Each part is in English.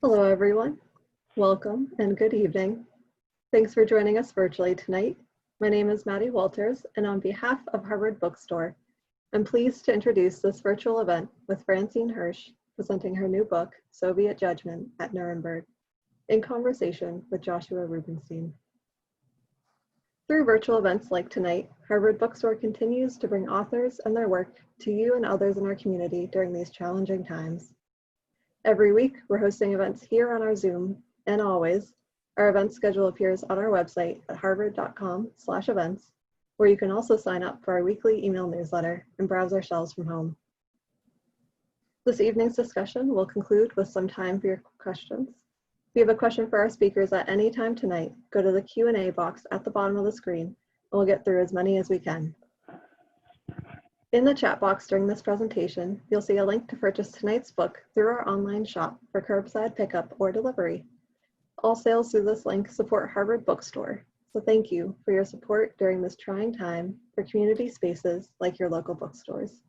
Hello, everyone. Welcome and good evening. Thanks for joining us virtually tonight. My name is Maddie Walters, and on behalf of Harvard Bookstore, I'm pleased to introduce this virtual event with Francine Hirsch presenting her new book, Soviet Judgment at Nuremberg, in conversation with Joshua Rubenstein. Through virtual events like tonight, Harvard Bookstore continues to bring authors and their work to you and others in our community during these challenging times. Every week, we're hosting events here on our Zoom, and always, our event schedule appears on our website at harvard.com/events, where you can also sign up for our weekly email newsletter and browse our shelves from home. This evening's discussion will conclude with some time for your questions. If you have a question for our speakers at any time tonight, go to the Q&A box at the bottom of the screen, and we'll get through as many as we can. In the chat box during this presentation, you'll see a link to purchase tonight's book through our online shop for curbside pickup or delivery. All sales through this link support Harvard Bookstore, so thank you for your support during this trying time for community spaces like your local bookstores.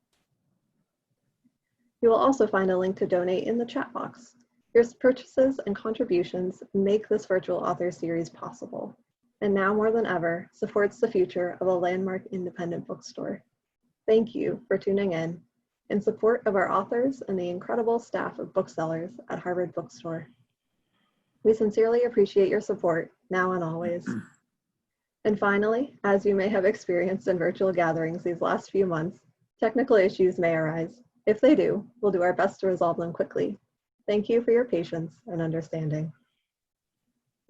You will also find a link to donate in the chat box. Your purchases and contributions make this virtual author series possible, and now more than ever, supports the future of a landmark independent bookstore. Thank you for tuning in support of our authors and the incredible staff of booksellers at Harvard Bookstore. We sincerely appreciate your support now and always. And finally, as you may have experienced in virtual gatherings these last few months, technical issues may arise. If they do, we'll do our best to resolve them quickly. Thank you for your patience and understanding.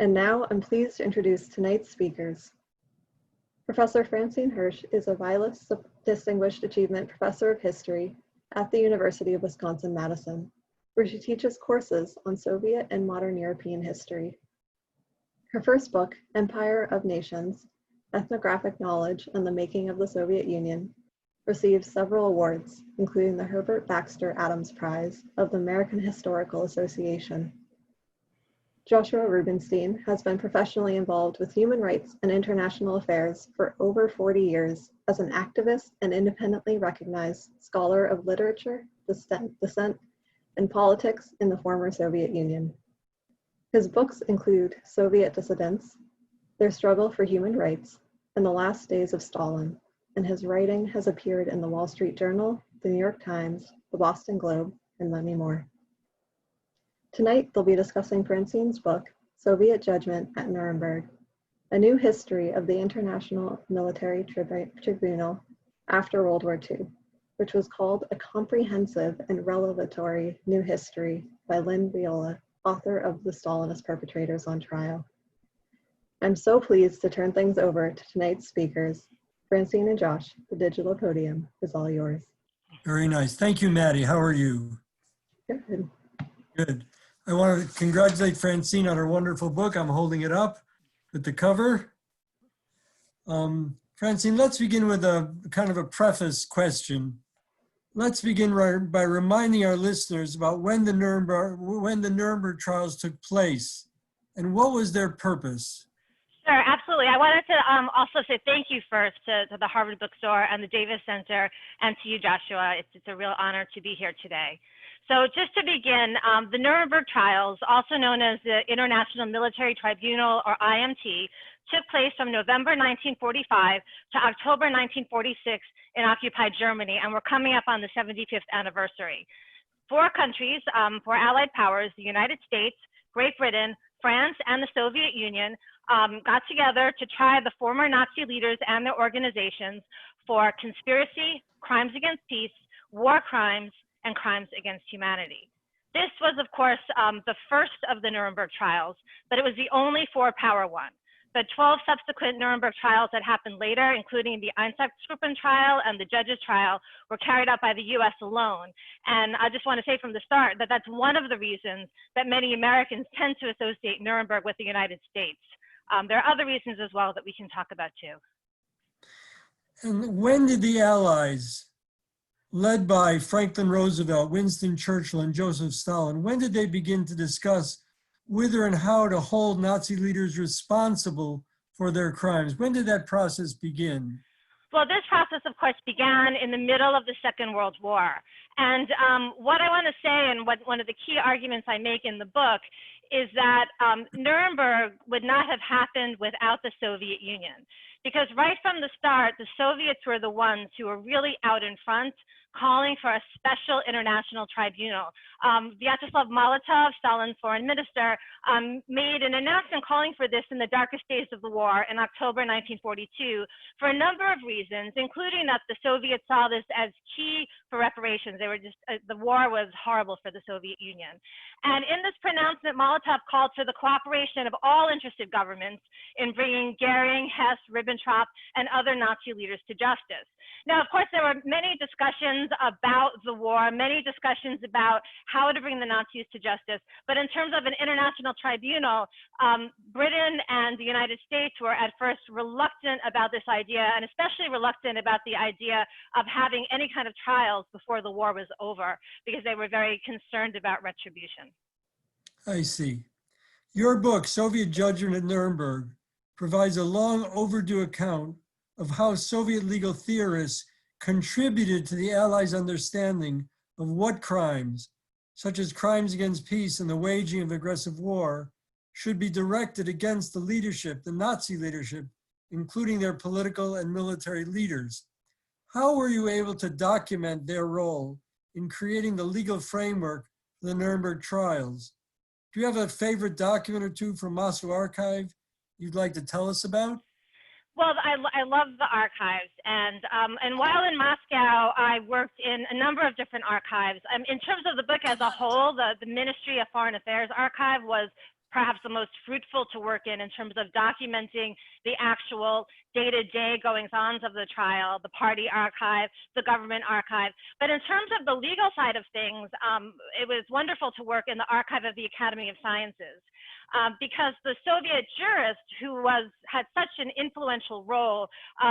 And now I'm pleased to introduce tonight's speakers. Professor Francine Hirsch is a Vilas Distinguished Achievement Professor of History at the University of Wisconsin-Madison, where she teaches courses on Soviet and modern European history. Her first book, Empire of Nations, Ethnographic Knowledge and the Making of the Soviet Union, received several awards, including the Herbert Baxter Adams Prize of the American Historical Association. Joshua Rubenstein has been professionally involved with human rights and international affairs for over 40 years as an activist and independently recognized scholar of literature, dissent, and politics in the former Soviet Union. His books include Soviet Dissidents, Their Struggle for Human Rights, and The Last Days of Stalin, and his writing has appeared in the Wall Street Journal, the New York Times, the Boston Globe, and many more. Tonight, they'll be discussing Francine's book, Soviet Judgment at Nuremberg, a new history of the International Military Tribunal after World War II, which was called A Comprehensive and Revelatory New History by Lynn Viola, author of The Stalinist Perpetrators on Trial. I'm so pleased to turn things over to tonight's speakers. Francine and Josh, the digital podium is all yours. Very nice. Thank you, Maddie. How are you? Good. Good. I want to congratulate Francine on her wonderful book. I'm holding it up with the cover. Francine, let's begin with a kind of a preface question. Let's begin by reminding our listeners about when the Nuremberg Trials took place and what was their purpose. Sure, absolutely. I wanted to also say thank you first to the Harvard Bookstore and the Davis Center and to you, Joshua. It's a real honor to be here today. So just to begin, the Nuremberg Trials, also known as the International Military Tribunal, or IMT, took place from November 1945 to October 1946 in occupied Germany, and we're coming up on the 75th anniversary. Four countries, four allied powers, the United States, Great Britain, France, and the Soviet Union, got together to try the former Nazi leaders and their organizations for conspiracy, crimes against peace, war crimes, and crimes against humanity. This was, of course, the first of the Nuremberg trials, but it was the only four-power one. The 12 subsequent Nuremberg trials that happened later, including the Einsatzgruppen trial and the judges trial, were carried out by the US alone. And I just want to say from the start that that's one of the reasons that many Americans tend to associate Nuremberg with the United States. There are other reasons as well that we can talk about too. And when did the Allies, led by Franklin Roosevelt, Winston Churchill, and Joseph Stalin, when did they begin to discuss whether and how to hold Nazi leaders responsible for their crimes? When did that process begin? Well, this process, of course, began in the middle of the Second World War. And what I want to say, and what one of the key arguments I make in the book, is that Nuremberg would not have happened without the Soviet Union. Because right from the start, the Soviets were the ones who were really out in front, calling for a special international tribunal. Vyacheslav Molotov, Stalin's foreign minister, made an announcement calling for this in the darkest days of the war in October 1942 for a number of reasons, including that the Soviets saw this as key for reparations. They were just, the war was horrible for the Soviet Union. And in this pronouncement, Molotov called for the cooperation of all interested governments in bringing Goering, Hess, Ribbentrop, and other Nazi leaders to justice. Now, of course, there were many discussions about the war, many discussions about how to bring the Nazis to justice. But in terms of an international tribunal, Britain and the United States were at first reluctant about this idea, and especially reluctant about the idea of having any kind of trials before the war was over, because they were very concerned about retribution. I see. Your book, Soviet Judgment at Nuremberg, provides a long overdue account of how Soviet legal theorists contributed to the Allies' understanding of what crimes, such as crimes against peace and the waging of aggressive war, should be directed against the leadership, the Nazi leadership, including their political and military leaders. How were you able to document their role in creating the legal framework for the Nuremberg trials? Do you have a favorite document or two from Moscow Archive you'd like to tell us about? Well, I love the archives, and while in Moscow, I worked in a number of different archives. In terms of the book as a whole, the Ministry of Foreign Affairs archive was perhaps the most fruitful to work in terms of documenting the actual day-to-day goings-ons of the trial, the party archive, the government archive. But in terms of the legal side of things, it was wonderful to work in the archive of the Academy of Sciences. Because the Soviet jurist who had such an influential role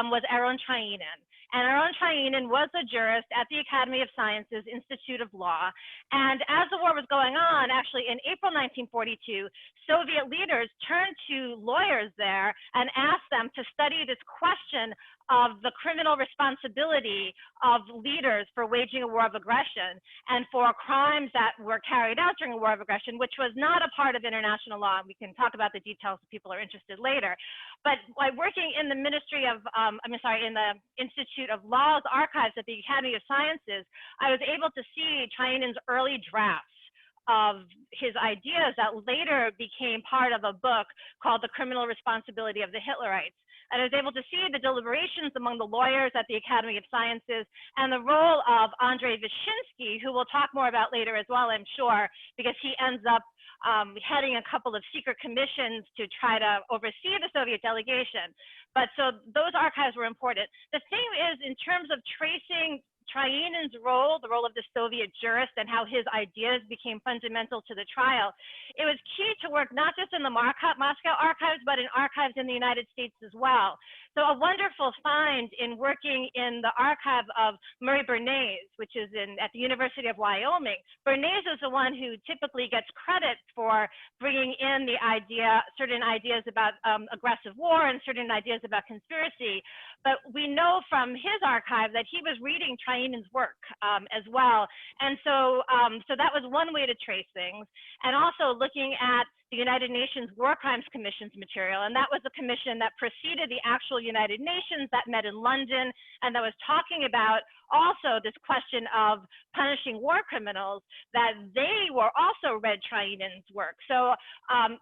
was Aaron Trainin. And Aaron Trainin was a jurist at the Academy of Sciences Institute of Law. And as the war was going on, actually in April 1942, Soviet leaders turned to lawyers there and asked them to study this question of the criminal responsibility of leaders for waging a war of aggression and for crimes that were carried out during a war of aggression, which was not a part of international law. And we can talk about the details if people are interested later. But by working in the in the Institute of Law's archives at the Academy of Sciences, I was able to see Trainin's early drafts of his ideas that later became part of a book called The Criminal Responsibility of the Hitlerites. And I was able to see the deliberations among the lawyers at the Academy of Sciences and the role of Andrei Vishinsky, who we'll talk more about later as well, I'm sure, because he ends up heading a couple of secret commissions to try to oversee the Soviet delegation. But so those archives were important. The thing is, in terms of tracing Trainin's role, the role of the Soviet jurist, and how his ideas became fundamental to the trial, it was key to work not just in the Moscow archives, but in archives in the United States as well. So a wonderful find in working in the archive of Murray Bernays, which is at the University of Wyoming. Bernays is the one who typically gets credit for bringing in the certain ideas about aggressive war and certain ideas about conspiracy. But we know from his archive that he was reading Trainin's work as well. And so, so that was one way to trace things. And also looking at the United Nations War Crimes Commission's material. And that was a commission that preceded the actual United Nations that met in London and that was talking about also this question of punishing war criminals, that they were also read Trainin's work. So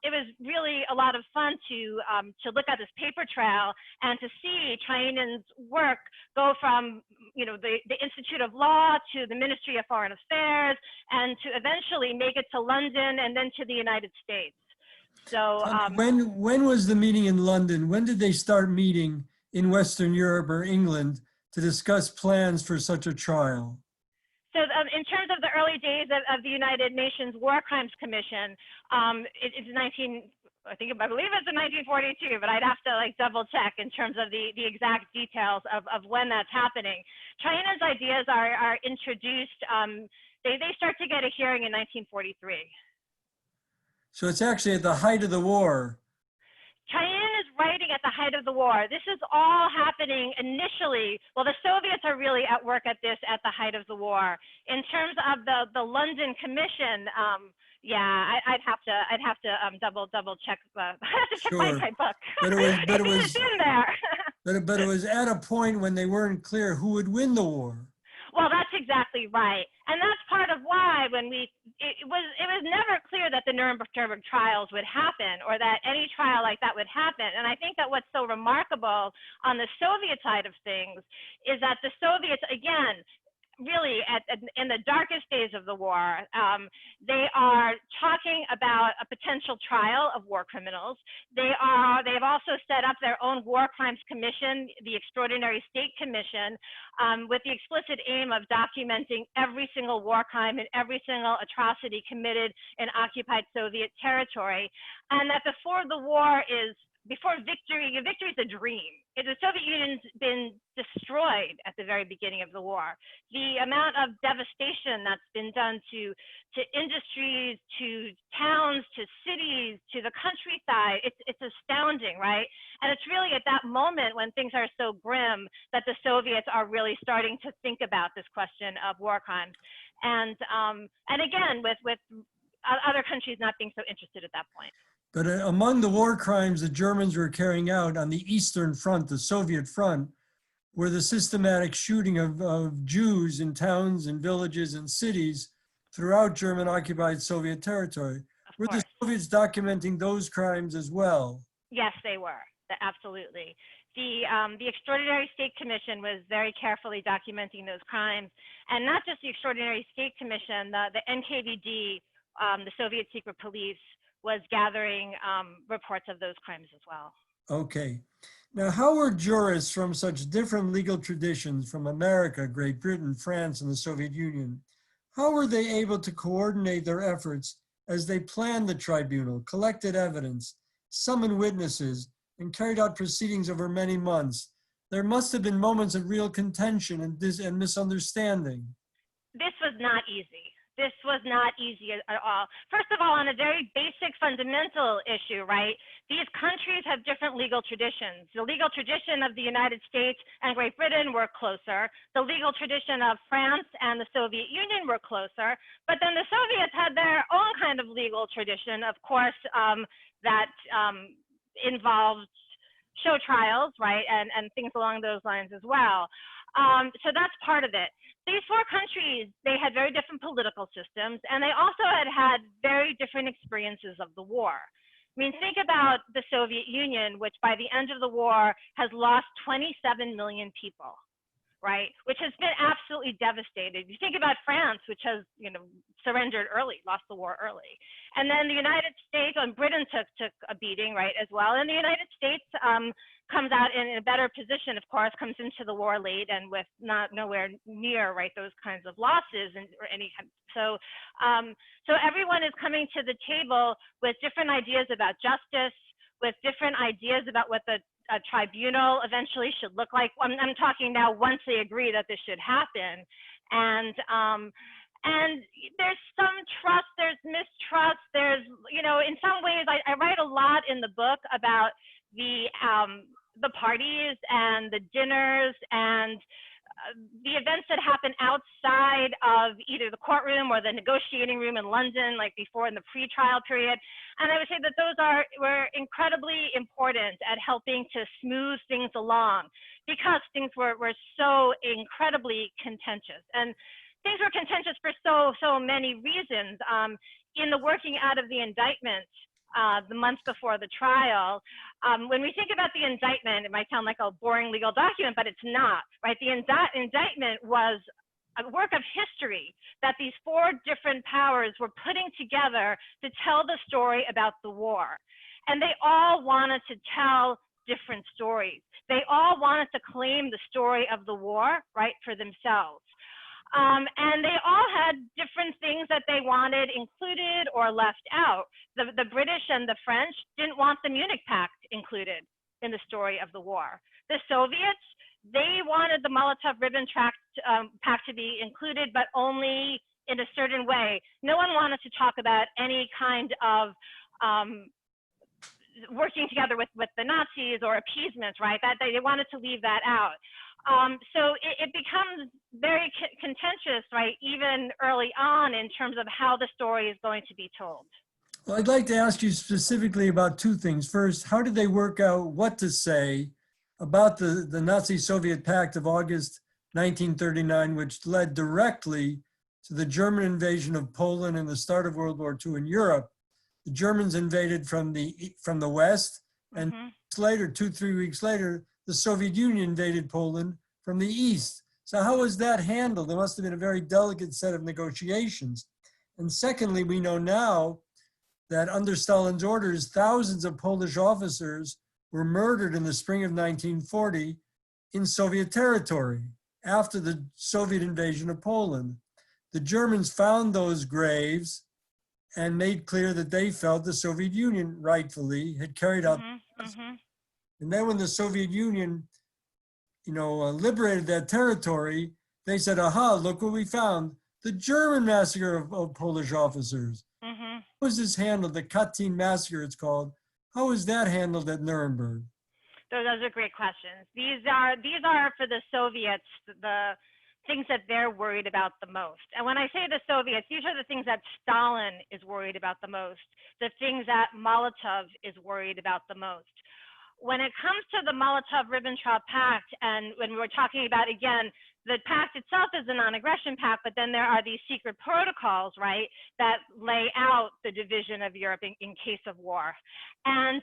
it was really a lot of fun to look at this paper trail and to see Trainin's work go from the Institute of Law to the Ministry of Foreign Affairs and to eventually make it to London and then to the United States. So when was the meeting in London? When did they start meeting in Western Europe or England to discuss plans for such a trial? So in terms of the early days of the United Nations War Crimes Commission, it's I believe it's in 1942, but I'd have to double check in terms of the exact details of when that's happening. Trainin's ideas are introduced, they start to get a hearing in 1943. So it's actually at the height of the war. Cheyenne is writing at the height of the war. This is all happening initially. Well, the Soviets are really at work at this at the height of the war. In terms of the London Commission, yeah, I'd have to double check. I have to check Sure. my book. But it was It's in there. but it was at a point when they weren't clear who would win the war. Well, that's exactly right, and that's part of why when it was never clear that the Nuremberg Trials would happen or that any trial like that would happen. And I think that what's so remarkable on the Soviet side of things is that the Soviets, again, really in the darkest days of the war, they are talking about a potential trial of war criminals. They've also set up their own war crimes commission, the Extraordinary State Commission, with the explicit aim of documenting every single war crime and every single atrocity committed in occupied Soviet territory. And that before the war before victory is a dream. The Soviet Union's been destroyed at the very beginning of the war. The amount of devastation that's been done to industries, to towns, to cities, to the countryside, it's astounding, right? And it's really at that moment when things are so grim that the Soviets are really starting to think about this question of war crimes. And again, with other countries not being so interested at that point. But among the war crimes the Germans were carrying out on the Eastern Front, the Soviet front, were the systematic shooting of Jews in towns and villages and cities throughout German-occupied Soviet territory. Were the Soviets documenting those crimes as well? Yes, they were. Absolutely. The Extraordinary State Commission was very carefully documenting those crimes, and not just the Extraordinary State Commission, the NKVD, the Soviet secret police, was gathering reports of those crimes as well. Okay. Now, how were jurists from such different legal traditions from America, Great Britain, France, and the Soviet Union, how were they able to coordinate their efforts as they planned the tribunal, collected evidence, summoned witnesses, and carried out proceedings over many months? There must have been moments of real contention and misunderstanding. This was not easy. This was not easy at all. First of all, on a very basic fundamental issue, right? These countries have different legal traditions. The legal tradition of the United States and Great Britain were closer. The legal tradition of France and the Soviet Union were closer. But then the Soviets had their own kind of legal tradition, of course, that involved show trials, right? And things along those lines as well. So that's part of it. These four countries, they had very different political systems, and they also had very different experiences of the war. I mean, think about the Soviet Union, which by the end of the war has lost 27 million people, right? Which has been absolutely devastated. You think about France, which has, surrendered early, lost the war early. And then the United States, and Britain took a beating, right, as well. And the United States comes out in a better position, of course, comes into the war late and with nowhere near, right, those kinds of losses or any kind. So everyone is coming to the table with different ideas about justice, with different ideas about what a tribunal eventually should look like. I'm talking now once they agree that this should happen. And there's some trust, there's mistrust, there's, in some ways, I write a lot in the book about the parties and the dinners and the events that happen outside of either the courtroom or the negotiating room in London, like before in the pre-trial period. And I would say that those were incredibly important at helping to smooth things along because things were so incredibly contentious. And things were contentious for so many reasons. In the working out of the indictment, the month before the trial, when we think about the indictment, it might sound like a boring legal document, but it's not, right? The indictment was a work of history that these four different powers were putting together to tell the story about the war. And they all wanted to tell different stories. They all wanted to claim the story of the war, right, for themselves. And they all had different things that they wanted included or left out. The British and the French didn't want the Munich Pact included in the story of the war. The Soviets, they wanted the Molotov-Ribbentrop Pact to be included, but only in a certain way. No one wanted to talk about any kind of working together with the Nazis or appeasement, right? That they wanted to leave that out. So it becomes very contentious, right, even early on in terms of how the story is going to be told. Well, I'd like to ask you specifically about two things. First, how did they work out what to say about the Nazi-Soviet Pact of August 1939, which led directly to the German invasion of Poland and the start of World War II in Europe? The Germans invaded from the West, and later, 2-3 weeks later, the Soviet Union invaded Poland from the East. So how was that handled? There must have been a very delicate set of negotiations. And secondly, we know now that under Stalin's orders, thousands of Polish officers were murdered in the spring of 1940 in Soviet territory after the Soviet invasion of Poland. The Germans found those graves and made clear that they felt the Soviet Union rightfully had carried out. And then when the Soviet Union, liberated that territory, they said, aha, look what we found, the German massacre of Polish officers. How was this handled? The Katyn massacre, it's called. How was that handled at Nuremberg? Those are great questions. These are for the Soviets, the things that they're worried about the most. And when I say the Soviets, these are the things that Stalin is worried about the most, the things that Molotov is worried about the most. When it comes to the Molotov-Ribbentrop Pact, and when we're talking about, again, the pact itself is a non-aggression pact, but then there are these secret protocols, right, that lay out the division of Europe in case of war. And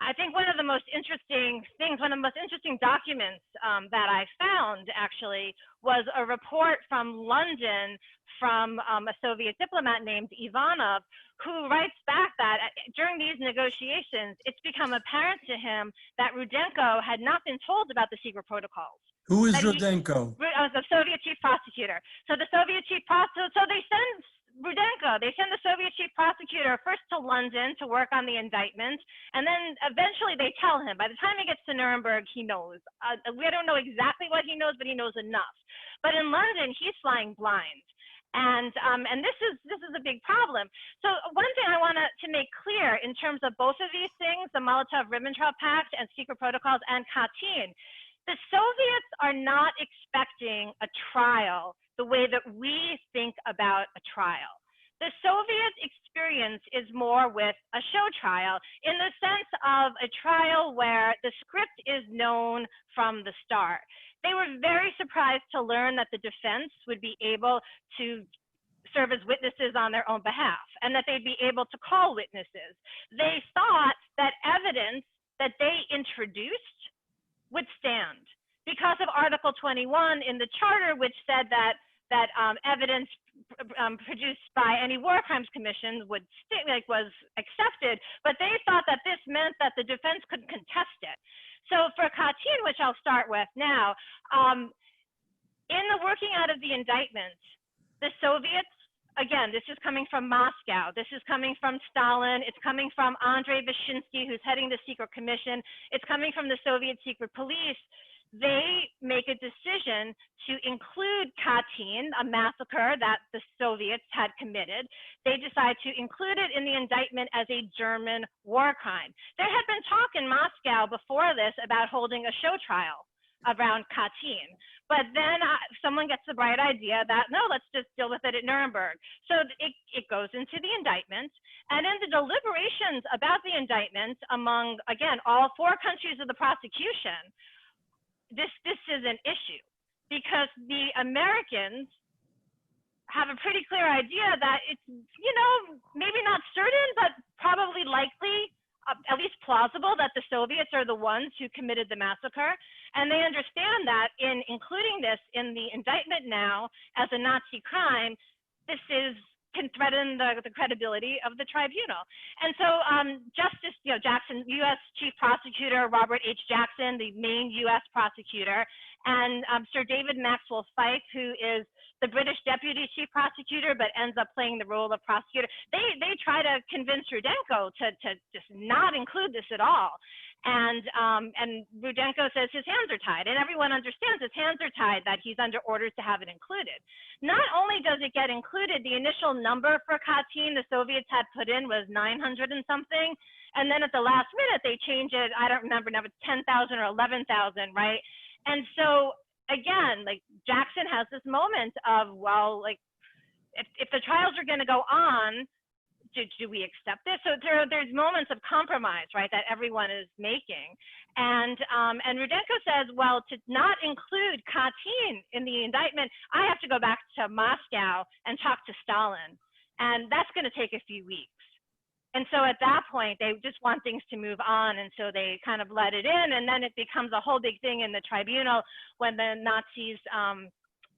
I think one of the most interesting things, one of the most interesting documents that I found actually was a report from London from a Soviet diplomat named Ivanov, who writes back that during these negotiations, it's become apparent to him that Rudenko had not been told about the secret protocols. Who is Rudenko? The Soviet chief prosecutor. So the Soviet chief prosecutor, so they send Rudenko, they send the Soviet chief prosecutor first to London to work on the indictment, and then eventually they tell him, by the time he gets to Nuremberg, he knows. We don't know exactly what he knows, but he knows enough. But in London, he's flying blind. And this is a big problem. So one thing I want to make clear in terms of both of these things, the Molotov-Ribbentrop Pact and secret protocols and Katyn, the Soviets are not expecting a trial the way that we think about a trial. The Soviet experience is more with a show trial in the sense of a trial where the script is known from the start. They were very surprised to learn that the defense would be able to serve as witnesses on their own behalf and that they'd be able to call witnesses. They thought that evidence that they introduced would stand because of Article 21 in the charter, which said that evidence produced by any war crimes commission was accepted, but they thought that this meant that the defense could contest it. So for Katyn, which I'll start with now, in the working out of the indictment, the Soviets, again, this is coming from Moscow, this is coming from Stalin, it's coming from Andrei Vishinsky, who's heading the secret commission, it's coming from the Soviet secret police. They make a decision to include Katyn, a massacre that the Soviets had committed. They decide to include it in the indictment as a German war crime. There had been talk in Moscow before this about holding a show trial around Katyn, but then someone gets the bright idea that, no, let's just deal with it at Nuremberg. So it goes into the indictment, and in the deliberations about the indictment among, again, all four countries of the prosecution, this is an issue because the Americans have a pretty clear idea that it's, maybe not certain, but probably likely, at least plausible, that the Soviets are the ones who committed the massacre. And they understand that in including this in the indictment now as a Nazi crime, this can threaten the credibility of the tribunal. And so Justice Jackson, U.S. Chief Prosecutor Robert H. Jackson, the main U.S. prosecutor, And Sir David Maxwell Fyfe, who is the British deputy chief prosecutor, but ends up playing the role of prosecutor, they try to convince Rudenko to just not include this at all. And Rudenko says his hands are tied, and everyone understands his hands are tied, that he's under orders to have it included. Not only does it get included, the initial number for Katyn the Soviets had put in was 900 and something, and then at the last minute they change it, I don't remember now, it's 10,000 or 11,000, right? And so again, like, Jackson has this moment of, well, like, if the trials are going to go on, do we accept this? So there's moments of compromise, right, that everyone is making. And Rudenko says, well, to not include Katyn in the indictment, I have to go back to Moscow and talk to Stalin. And that's going to take a few weeks. And so at that point, they just want things to move on. And so they kind of let it in. And then it becomes a whole big thing in the tribunal when the Nazis,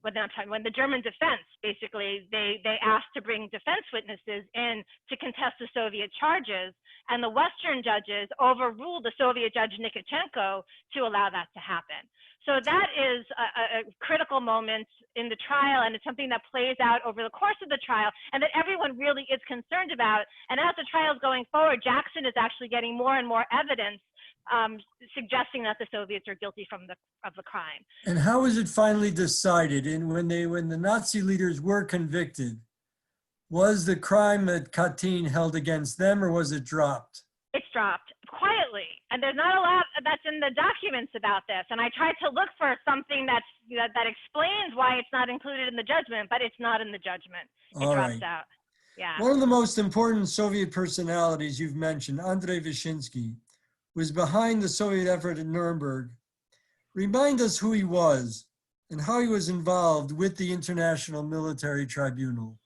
when the German defense, basically, they asked to bring defense witnesses in to contest the Soviet charges, and the Western judges overruled the Soviet judge Nikitchenko to allow that to happen. So that is a critical moment in the trial, and it's something that plays out over the course of the trial, and that everyone really is concerned about. And as the trial is going forward, Jackson is actually getting more and more evidence suggesting that the Soviets are guilty of the crime. And how was it finally decided? And when the Nazi leaders were convicted, was the crime at Katyn held against them, or was it dropped? It's dropped quietly, and there's not a lot that's in the documents about this. And I tried to look for something that explains why it's not included in the judgment, but it's not in the judgment. It drops out. Yeah. One of the most important Soviet personalities you've mentioned, Andrei Vishinsky, was behind the Soviet effort at Nuremberg. Remind us who he was and how he was involved with the International Military Tribunal.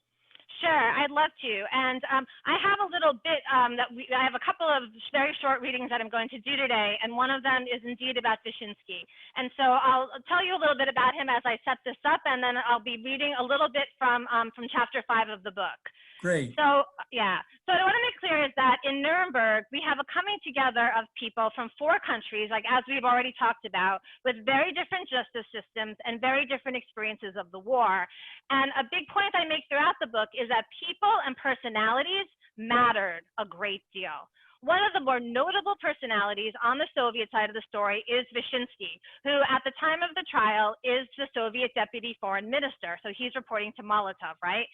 Sure, I'd love to. And I have a little bit I have a couple of very short readings that I'm going to do today, and one of them is indeed about Vishinsky. And so I'll tell you a little bit about him as I set this up, and then I'll be reading a little bit from chapter 5 of the book. Great. So, yeah. So what I want to make clear is that in Nuremberg, we have a coming together of people from 4 countries, like as we've already talked about, with very different justice systems and very different experiences of the war. And a big point I make throughout the book is that people and personalities mattered a great deal. One of the more notable personalities on the Soviet side of the story is Vishinsky, who at the time of the trial is the Soviet deputy foreign minister. So he's reporting to Molotov, right?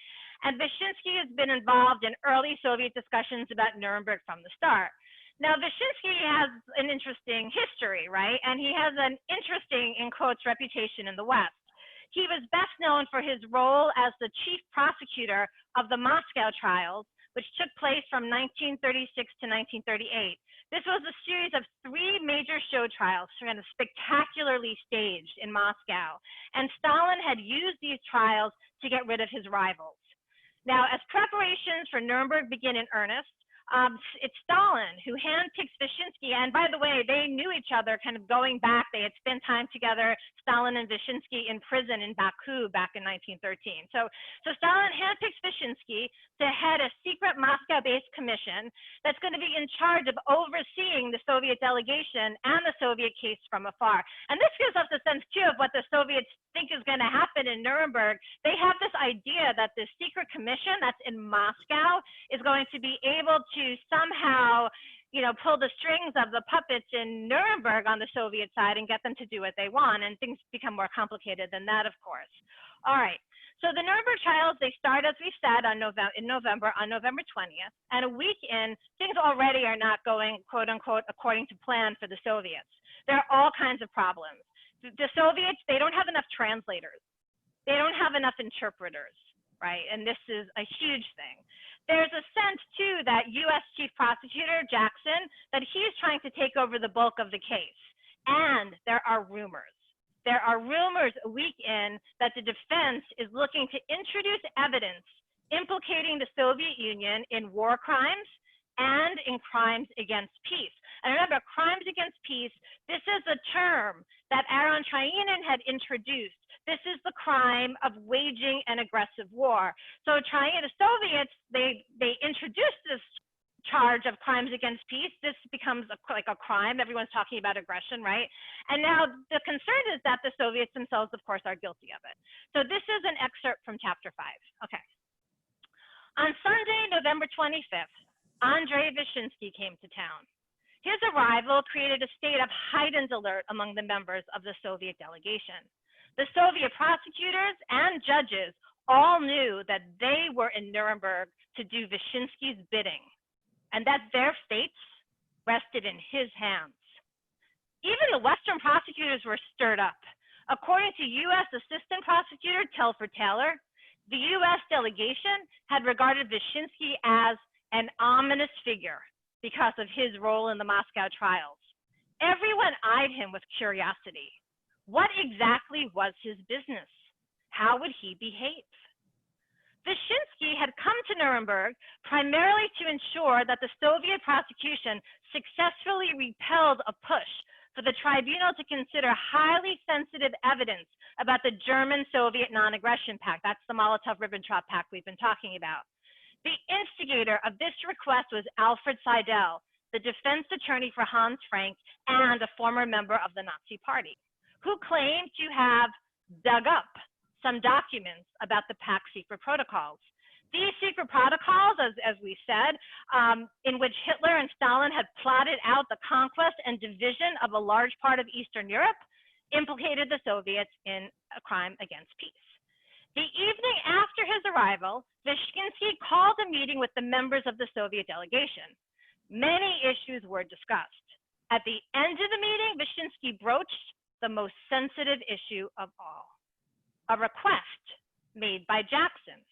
And Vishinsky has been involved in early Soviet discussions about Nuremberg from the start. Now, Vishinsky has an interesting history, right? And he has an interesting, in quotes, reputation in the West. He was best known for his role as the chief prosecutor of the Moscow trials, which took place from 1936 to 1938. This was a series of 3 major show trials, kind of spectacularly staged in Moscow. And Stalin had used these trials to get rid of his rivals. Now, as preparations for Nuremberg begin in earnest, it's Stalin who handpicks Vishinsky. And by the way, they knew each other kind of going back. They had spent time together, Stalin and Vishinsky, in prison in Baku back in 1913. So Stalin handpicks Vishinsky to head a secret Moscow-based commission that's going to be in charge of overseeing the Soviet delegation and the Soviet case from afar. And this gives us a sense, too, of what the Soviets think is going to happen in Nuremberg. They have this idea that this secret commission that's in Moscow is going to be able to somehow, pull the strings of the puppets in Nuremberg on the Soviet side and get them to do what they want. And things become more complicated than that, of course. All right. So the Nuremberg trials, they start, as we said, on November 20th. And a week in, things already are not going, quote unquote, according to plan for the Soviets. There are all kinds of problems. The Soviets, they don't have enough translators. They don't have enough interpreters, right? And this is a huge thing. There's a sense, too, that U.S. Chief Prosecutor Jackson, that he's trying to take over the bulk of the case. And there are rumors. There are rumors a week in that the defense is looking to introduce evidence implicating the Soviet Union in war crimes and in crimes against peace. And remember, crimes against peace, this is a term that Aaron Trainin had introduced. This is the crime of waging an aggressive war. So the Soviets, they introduced this charge of crimes against peace, this becomes like a crime. Everyone's talking about aggression, right? And now the concern is that the Soviets themselves, of course, are guilty of it. So this is an excerpt from chapter 5. Okay. On Sunday, November 25th, Andrei Vishinsky came to town. His arrival created a state of heightened alert among the members of the Soviet delegation. The Soviet prosecutors and judges all knew that they were in Nuremberg to do Vishinsky's bidding, and that their fates rested in his hands. Even the Western prosecutors were stirred up. According to U.S. Assistant Prosecutor Telford Taylor, the U.S. delegation had regarded Vishinsky as an ominous figure because of his role in the Moscow trials. Everyone eyed him with curiosity. What exactly was his business? How would he behave? Vishinsky had come to Nuremberg primarily to ensure that the Soviet prosecution successfully repelled a push for the tribunal to consider highly sensitive evidence about the German-Soviet non-aggression pact. That's the Molotov-Ribbentrop Pact we've been talking about. The instigator of this request was Alfred Seidel, the defense attorney for Hans Frank and a former member of the Nazi Party, who claimed to have dug up some documents about the pact's secret protocols. These secret protocols, as we said, in which Hitler and Stalin had plotted out the conquest and division of a large part of Eastern Europe, implicated the Soviets in a crime against peace. The evening after his arrival, Vishinsky called a meeting with the members of the Soviet delegation. Many issues were discussed. At the end of the meeting, Vishinsky broached the most sensitive issue of all: a request made by Jackson.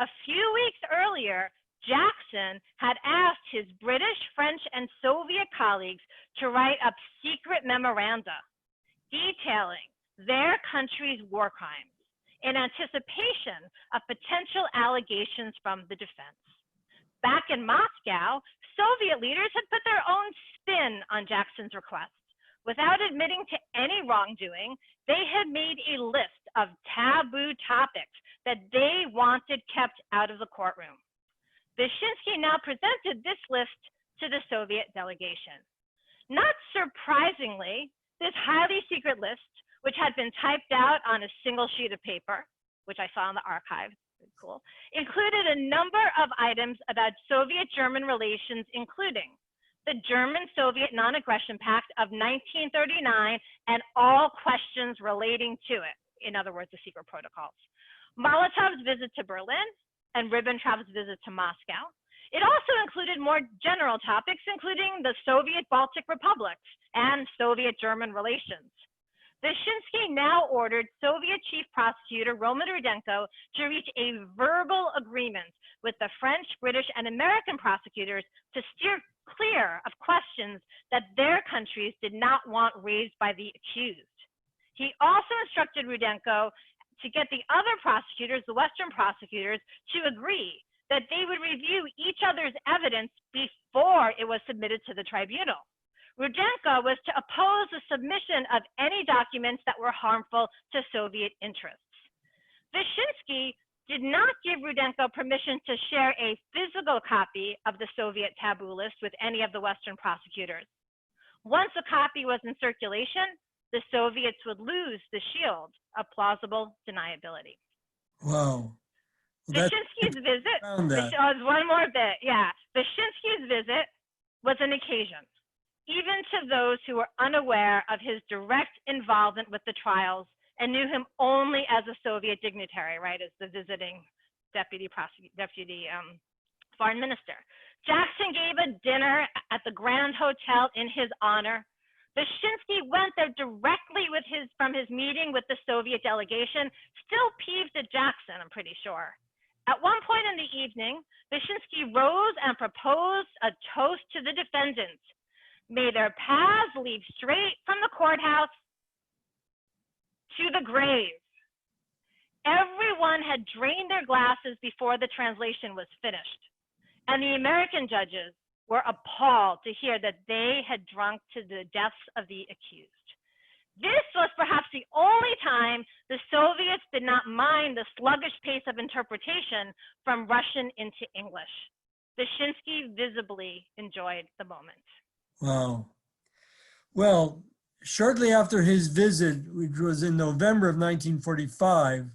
A few weeks earlier, Jackson had asked his British, French, and Soviet colleagues to write up secret memoranda detailing their country's war crimes in anticipation of potential allegations from the defense. Back in Moscow, Soviet leaders had put their own spin on Jackson's request. Without admitting to any wrongdoing, they had made a list of taboo topics that they wanted kept out of the courtroom. Vishinsky now presented this list to the Soviet delegation. Not surprisingly, this highly secret list, which had been typed out on a single sheet of paper, which I saw in the archive, cool, included a number of items about Soviet-German relations, including the German-Soviet Non-Aggression Pact of 1939 and all questions relating to it. In other words, the secret protocols. Molotov's visit to Berlin and Ribbentrop's visit to Moscow. It also included more general topics, including the Soviet Baltic republics and Soviet-German relations. Vishinsky now ordered Soviet Chief Prosecutor Roman Rudenko to reach a verbal agreement with the French, British, and American prosecutors to steer clear of questions that their countries did not want raised by the accused. He also instructed Rudenko to get the other prosecutors, the Western prosecutors, to agree that they would review each other's evidence before it was submitted to the tribunal. Rudenko was to oppose the submission of any documents that were harmful to Soviet interests. Vishinsky did not give Rudenko permission to share a physical copy of the Soviet taboo list with any of the Western prosecutors. Once a copy was in circulation, the Soviets would lose the shield of plausible deniability. Wow. Vishinsky's visit, one more bit, yeah. Vishinsky's visit was an occasion, even to those who were unaware of his direct involvement with the trials and knew him only as a Soviet dignitary, right, as the visiting deputy foreign minister. Jackson gave a dinner at the Grand Hotel in his honor. Vishinsky went there directly from his meeting with the Soviet delegation, still peeved at Jackson, I'm pretty sure. At one point in the evening, Vishinsky rose and proposed a toast to the defendants. May their paths lead straight from the courthouse to the grave. Everyone had drained their glasses before the translation was finished, and the American judges were appalled to hear that they had drunk to the deaths of the accused. This was perhaps the only time the Soviets did not mind the sluggish pace of interpretation from Russian into English. Vishinsky visibly enjoyed the moment. Wow. Well, shortly after his visit, which was in November of 1945,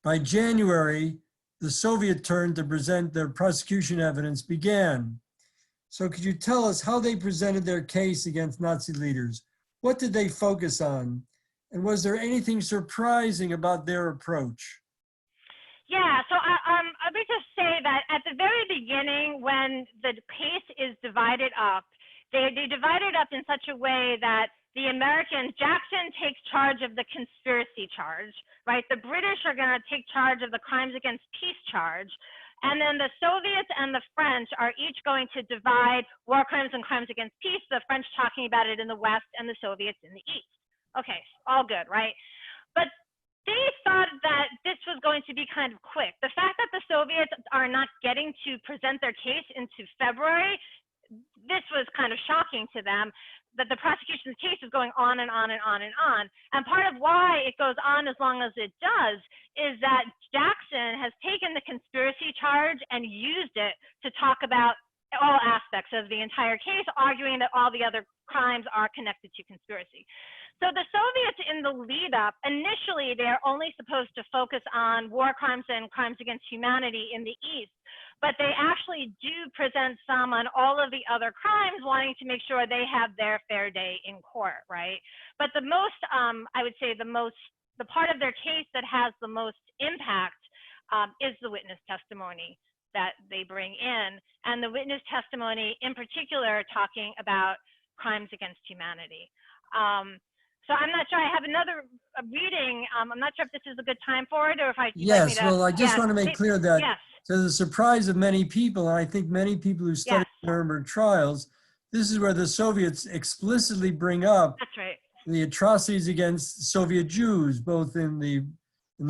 by January, the Soviet turn to present their prosecution evidence began. So could you tell us how they presented their case against Nazi leaders? What did they focus on? And was there anything surprising about their approach? Yeah, so let me just say that at the very beginning, when the case is divided up, they divide it up in such a way that the Americans, Jackson takes charge of the conspiracy charge, right? The British are going to take charge of the crimes against peace charge. And then the Soviets and the French are each going to divide war crimes and crimes against peace, the French talking about it in the West and the Soviets in the East. Okay, all good, right? But they thought that this was going to be kind of quick. The fact that the Soviets are not getting to present their case into February, this was kind of shocking to them, that the prosecution's case is going on and on and on and on. And part of why it goes on as long as it does is that Jackson has taken the conspiracy charge and used it to talk about all aspects of the entire case, arguing that all the other crimes are connected to conspiracy. So the Soviets in the lead up, initially they're only supposed to focus on war crimes and crimes against humanity in the East, but they actually do present some on all of the other crimes, wanting to make sure they have their fair day in court, right? But the most, I would say the part of their case that has the most impact is the witness testimony that they bring in, and the witness testimony in particular talking about crimes against humanity. So I'm not sure, I have another reading. I'm not sure if this is a good time for it or if I— Yes, well, I just want to make clear that yes. to the surprise of many people, and I think many people who study the Nuremberg trials, this is where the Soviets explicitly bring up That's right. the atrocities against Soviet Jews, both in the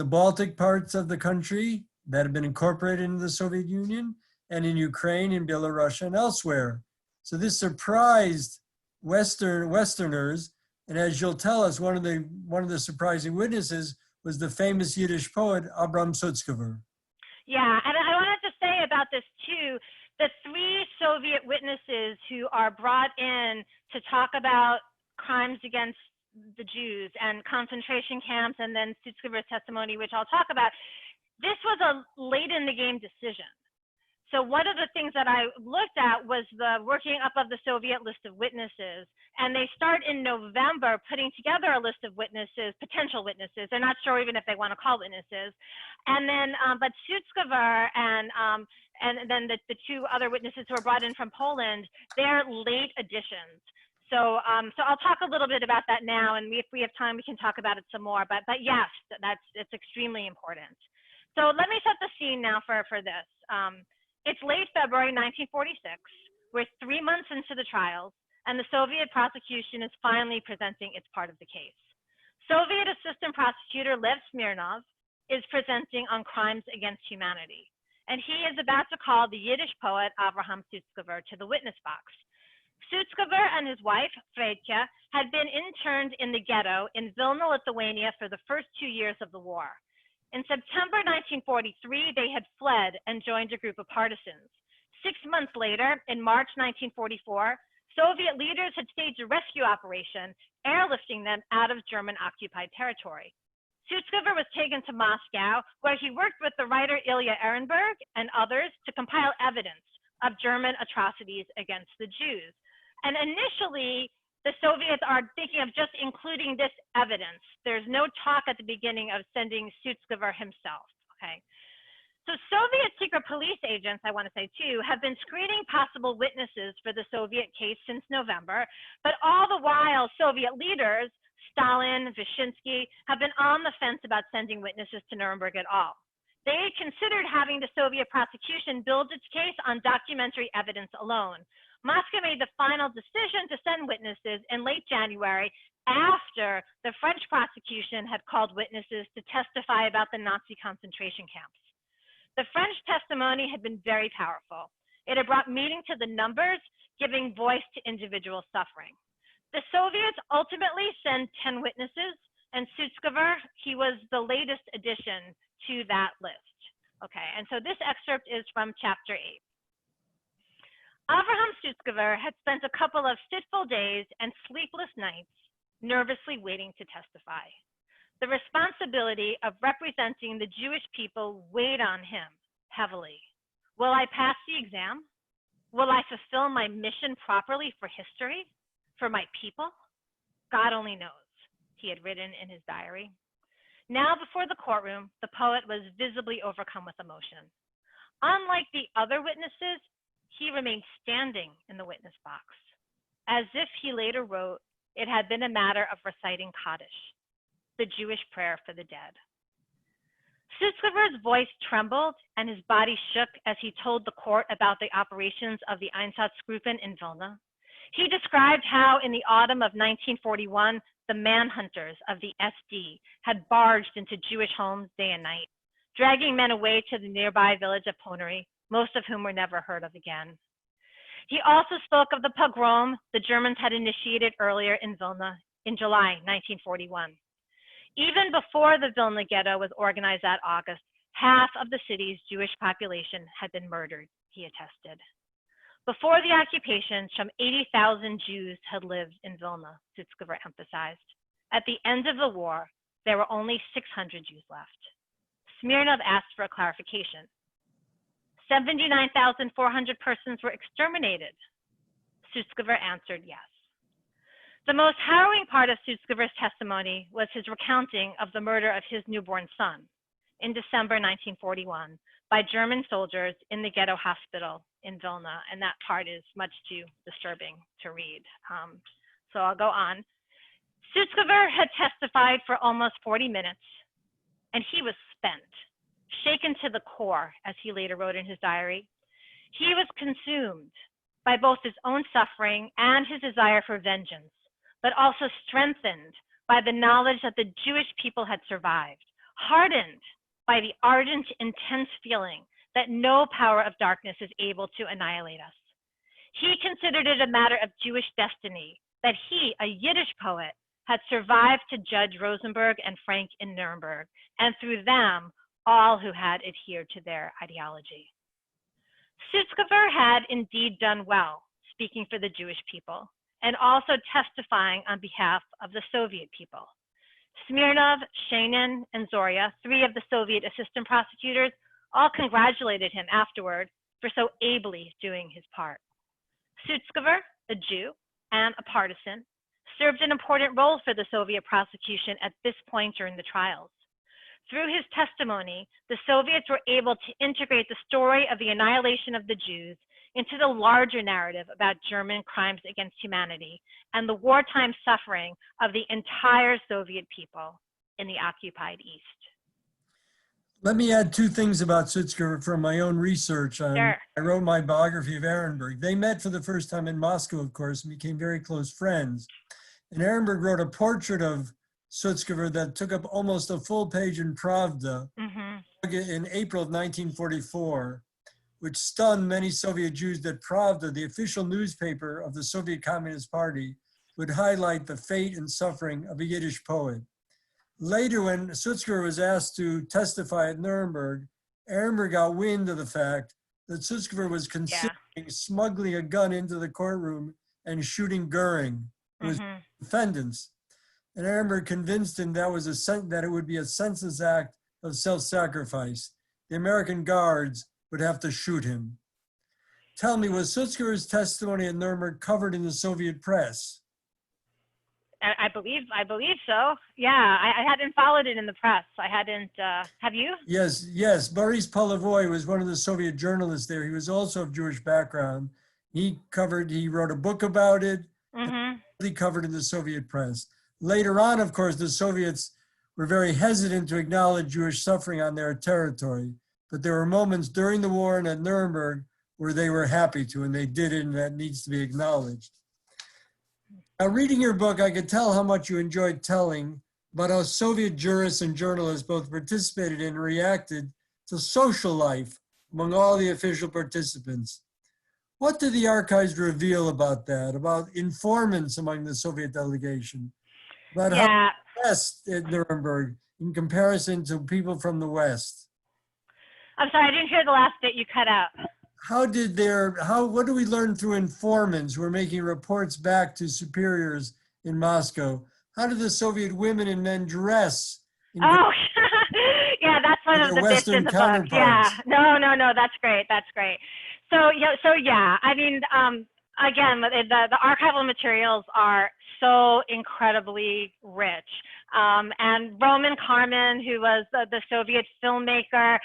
Baltic parts of the country that have been incorporated into the Soviet Union, and in Ukraine, in Belarus, and elsewhere. So this surprised Westerners. And as you'll tell us, one of the surprising witnesses was the famous Yiddish poet Abram Sutzkever. Yeah, and I wanted to say about this too, the 3 Soviet witnesses who are brought in to talk about crimes against the Jews and concentration camps, and then Sutzkever's testimony, which I'll talk about, this was a late in the game decision. So one of the things that I looked at was the working up of the Soviet list of witnesses. And they start in November putting together a list of witnesses, potential witnesses. They're not sure even if they want to call witnesses. And then, but Sutzkever and then the 2 other witnesses who were brought in from Poland, they're late additions. So I'll talk a little bit about that now. And if we have time, we can talk about it some more. But yes, it's extremely important. So let me set the scene now for this. It's late February 1946. We're 3 months into the trials, and the Soviet prosecution is finally presenting its part of the case. Soviet Assistant Prosecutor Lev Smirnov is presenting on crimes against humanity, and he is about to call the Yiddish poet Avraham Sutzkever to the witness box. Sutzkever and his wife, Fredka, had been interned in the ghetto in Vilna, Lithuania for the first 2 years of the war. In September 1943, they had fled and joined a group of partisans. 6 months later, in March 1944, Soviet leaders had staged a rescue operation, airlifting them out of German-occupied territory. Sutzkever was taken to Moscow, where he worked with the writer Ilya Ehrenberg and others to compile evidence of German atrocities against the Jews. And initially, the Soviets are thinking of just including this evidence. There's no talk at the beginning of sending Sutzkever himself, okay? So Soviet secret police agents, I want to say too, have been screening possible witnesses for the Soviet case since November, but all the while Soviet leaders, Stalin, Vishinsky, have been on the fence about sending witnesses to Nuremberg at all. They considered having the Soviet prosecution build its case on documentary evidence alone. Moscow made the final decision to send witnesses in late January after the French prosecution had called witnesses to testify about the Nazi concentration camps. The French testimony had been very powerful. It had brought meaning to the numbers, giving voice to individual suffering. The Soviets ultimately sent 10 witnesses, and Sutzkever, he was the latest addition to that list. Okay, and so this excerpt is from chapter 8. Avraham Sutzkever had spent a couple of fitful days and sleepless nights nervously waiting to testify. The responsibility of representing the Jewish people weighed on him heavily. Will I pass the exam? Will I fulfill my mission properly for history, for my people? God only knows, he had written in his diary. Now before the courtroom, the poet was visibly overcome with emotion. Unlike the other witnesses, he remained standing in the witness box. As if he later wrote, it had been a matter of reciting Kaddish, the Jewish prayer for the dead. Sutzkever's voice trembled and his body shook as he told the court about the operations of the Einsatzgruppen in Vilna. He described how in the autumn of 1941, the manhunters of the SD had barged into Jewish homes day and night, dragging men away to the nearby village of Ponary, most of whom were never heard of again. He also spoke of the pogrom the Germans had initiated earlier in Vilna in July 1941. Even before the Vilna ghetto was organized that August, half of the city's Jewish population had been murdered, he attested. Before the occupation, some 80,000 Jews had lived in Vilna, Sutzkever emphasized. At the end of the war, there were only 600 Jews left. Smirnov asked for a clarification. 79,400 persons were exterminated. Sutzkever answered yes. The most harrowing part of Sutzkever's testimony was his recounting of the murder of his newborn son in December 1941 by German soldiers in the ghetto hospital in Vilna, and that part is much too disturbing to read. So I'll go on. Sutzkever had testified for almost 40 minutes, and he was spent, shaken to the core, as he later wrote in his diary. He was consumed by both his own suffering and his desire for vengeance, but also strengthened by the knowledge that the Jewish people had survived, hardened by the ardent, intense feeling that no power of darkness is able to annihilate us. He considered it a matter of Jewish destiny that he, a Yiddish poet, had survived to judge Rosenberg and Frank in Nuremberg, and through them, all who had adhered to their ideology. Sutzkever had indeed done well, speaking for the Jewish people, and also testifying on behalf of the Soviet people. Smirnov, Sheinin, and Zoria, three of the Soviet assistant prosecutors, all congratulated him afterward for so ably doing his part. Sutzkever, a Jew and a partisan, served an important role for the Soviet prosecution at this point during the trials. Through his testimony, the Soviets were able to integrate the story of the annihilation of the Jews into the larger narrative about German crimes against humanity and the wartime suffering of the entire Soviet people in the occupied East. Let me add two things about Sutzkever from my own research. Sure. I wrote my biography of Ehrenberg. They met for the first time in Moscow, of course, and became very close friends. And Ehrenberg wrote a portrait of Sutzkever that took up almost a full page in Pravda in April of 1944, which stunned many Soviet Jews that Pravda, the official newspaper of the Soviet Communist Party, would highlight the fate and suffering of a Yiddish poet. Later, when Sutzkever was asked to testify at Nuremberg, Ehrenberg got wind of the fact that Sutzkever was considering smuggling a gun into the courtroom and shooting Goering, who was defendants. And Ehrenberg convinced him that it would be a senseless act of self-sacrifice. The American guards would have to shoot him. Tell me, was Sutzkever's testimony at Nuremberg covered in the Soviet press? I believe so. Yeah, I hadn't followed it in the press. I hadn't, have you? Yes. Boris Polivoy was one of the Soviet journalists there. He was also of Jewish background. He wrote a book about it, really covered in the Soviet press. Later on, of course, the Soviets were very hesitant to acknowledge Jewish suffering on their territory. But there were moments during the war and at Nuremberg where they were happy to, and they did it, and that needs to be acknowledged. Now, reading your book, I could tell how much you enjoyed telling about how Soviet jurists and journalists both participated in and reacted to social life among all the official participants. What did the archives reveal about that, about informants among the Soviet delegation, about how the West at Nuremberg in comparison to people from the West? I'm sorry, I didn't hear the last bit you cut out. what do we learn through informants who are making reports back to superiors in Moscow? How do the Soviet women and men dress in Oh, yeah, that's one of their the bits in Western the book. counterparts? Yeah, no, that's great. That's great. So yeah, I mean, again, the archival materials are so incredibly rich. And Roman Karman, who was the Soviet filmmaker,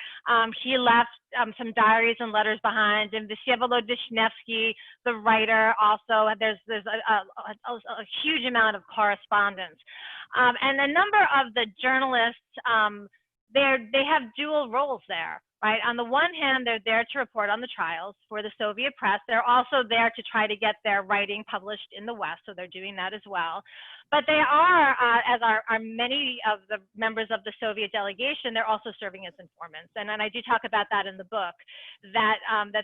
he left some diaries and letters behind, and Vsevolod Vishnevsky, the writer, also. There's a huge amount of correspondence. And a number of the journalists, they have dual roles there, right? On the one hand, they're there to report on the trials for the Soviet press. They're also there to try to get their writing published in the West, so they're doing that as well. But they are, as are many of the members of the Soviet delegation, they're also serving as informants. And I do talk about that in the book, that